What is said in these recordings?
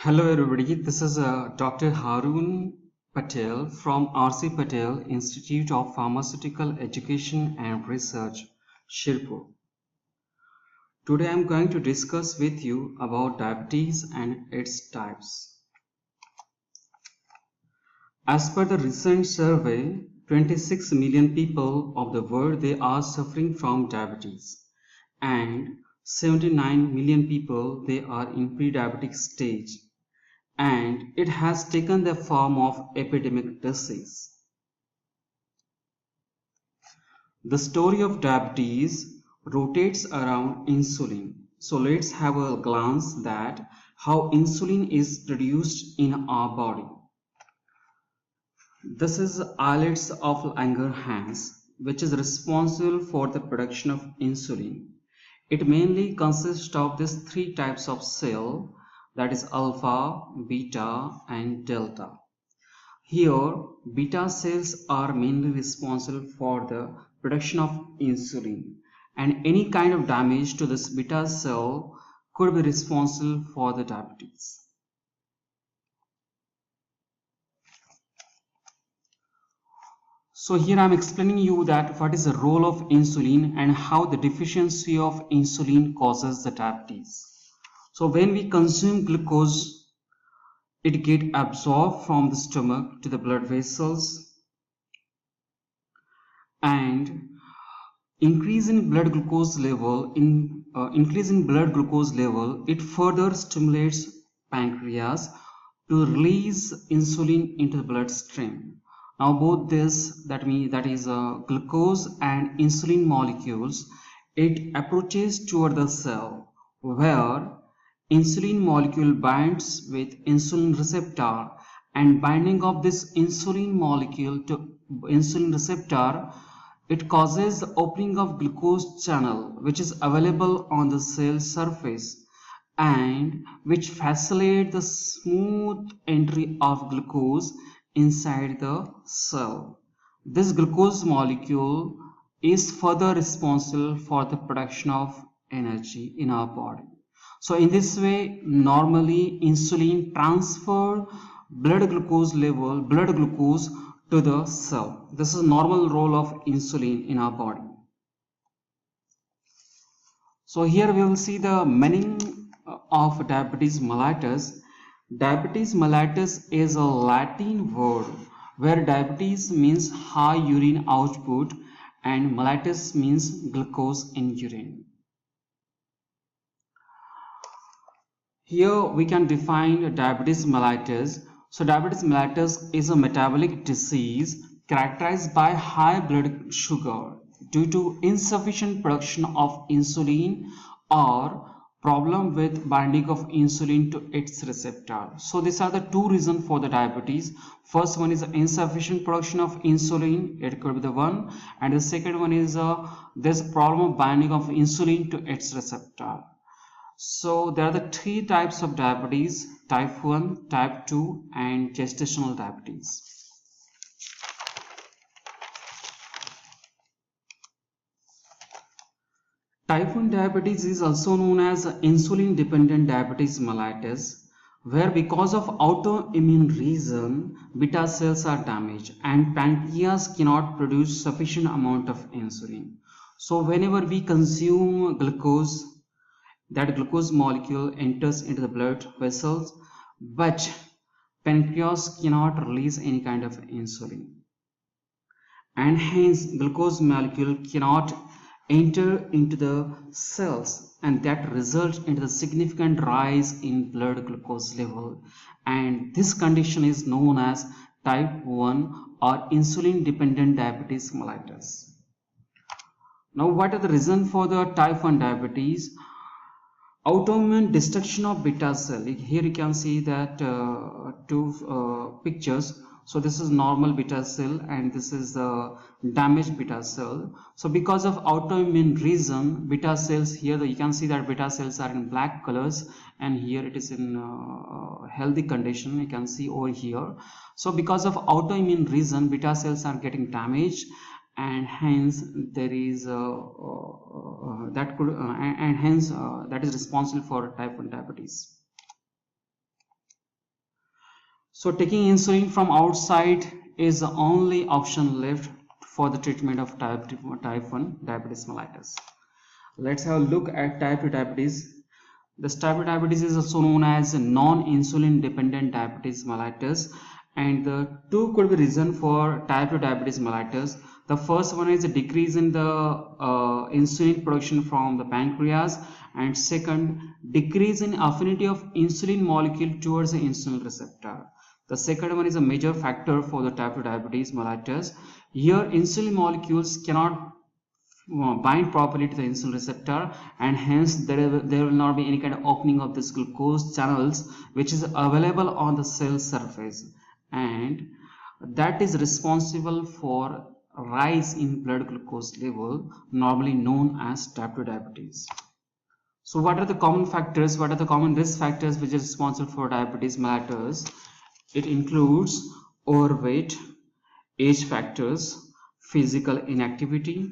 Hello everybody, this is Dr. Harun Patel from R.C. Patel Institute of Pharmaceutical Education and Research, Shirpur. Today I am going to discuss with you about diabetes and its types. As per the recent survey, 26 million people of the world they are suffering from diabetes and 79 million people they are in pre-diabetic stage, and it has taken the form of epidemic disease. The story of diabetes rotates around insulin. So let's have a glance at how insulin is produced in our body. This is islets of Langerhans, which is responsible for the production of insulin. It mainly consists of these three types of cell, that is alpha, beta and delta. Here, beta cells are mainly responsible for the production of insulin, and any kind of damage to this beta cell could be responsible for the diabetes. So here I am explaining you that what is the role of insulin and how the deficiency of insulin causes the diabetes. So when we consume glucose, it gets absorbed from the stomach to the blood vessels, and increase in blood glucose level it further stimulates pancreas to release insulin into the bloodstream. Now both this that is glucose and insulin molecules, it approaches toward the cell where insulin molecule binds with insulin receptor, and binding of this insulin molecule to insulin receptor, it causes the opening of glucose channel which is available on the cell surface and which facilitate the smooth entry of glucose inside the cell. This glucose molecule is further responsible for the production of energy in our body. So in this way, normally insulin transfer blood glucose to the cell. This is normal role of insulin in our body. So here we will see the meaning of diabetes mellitus. Diabetes mellitus is a Latin word where diabetes means high urine output and mellitus means glucose in urine. Here we can define diabetes mellitus. So diabetes mellitus is a metabolic disease characterized by high blood sugar due to insufficient production of insulin or problem with binding of insulin to its receptor. So these are the two reasons for the diabetes. First one is insufficient production of insulin, it could be the one, and the second one is this problem of binding of insulin to its receptor. So there are the three types of diabetes: type 1, type 2 and gestational diabetes. Type 1 diabetes is also known as insulin dependent diabetes mellitus, where because of autoimmune reason beta cells are damaged and pancreas cannot produce sufficient amount of insulin. So whenever we consume glucose, that glucose molecule enters into the blood vessels, but pancreas cannot release any kind of insulin, and hence glucose molecule cannot enter into the cells, and that results into the significant rise in blood glucose level, and this condition is known as type 1 or insulin dependent diabetes mellitus. Now what are the reasons for the type 1 diabetes? Autoimmune destruction of beta cell. Here you can see that two pictures. So this is normal beta cell and this is the damaged beta cell. So because of autoimmune reason, beta cells, here you can see that beta cells are in black colors, and here it is in healthy condition, you can see over here. So because of autoimmune reason, beta cells are getting damaged, and hence there is that is responsible for type 1 diabetes. So taking insulin from outside is the only option left for the treatment of type 1 diabetes mellitus. Let's have a look at type 2 diabetes. This type 2 diabetes is also known as non-insulin dependent diabetes mellitus, and the two could be reason for type 2 diabetes mellitus. The first one is a decrease in the insulin production from the pancreas, and second, decrease in affinity of insulin molecule towards the insulin receptor. The second one is a major factor for the type 2 diabetes mellitus. Here insulin molecules cannot bind properly to the insulin receptor, and hence there will not be any kind of opening of this glucose channels which is available on the cell surface, and that is responsible for rise in blood glucose level, normally known as type 2 diabetes. So what are the common factors, what are the common risk factors which is responsible for diabetes mellitus? It includes overweight, age factors, physical inactivity,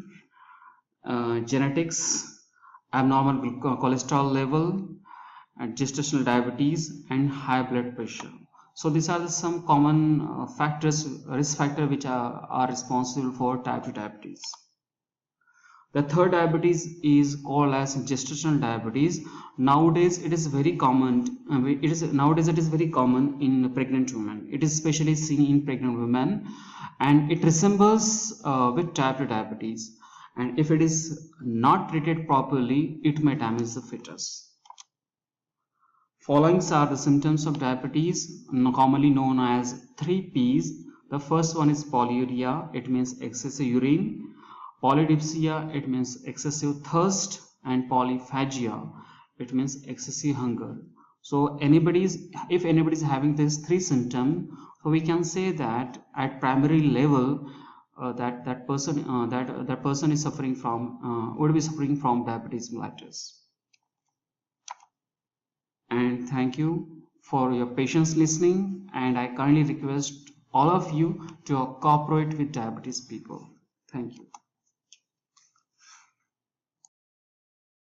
genetics, abnormal cholesterol level, and gestational diabetes, and high blood pressure. So these are some common factors, risk factors which are responsible for type 2 diabetes. The third diabetes is called as gestational diabetes. Nowadays it is very common. Nowadays it is very common in pregnant women. It is especially seen in pregnant women, and it resembles with type 2 diabetes. And if it is not treated properly, it may damage the fetus. Following are the symptoms of diabetes, commonly known as 3 P's. The first one is polyuria, it means excessive urine. Polydipsia, it means excessive thirst. And polyphagia, it means excessive hunger. So if anybody is having these 3 symptoms, so we can say that at primary level that person is suffering from would be suffering from diabetes mellitus. And thank you for your patience listening, and I kindly request all of you to cooperate with diabetes people. Thank you.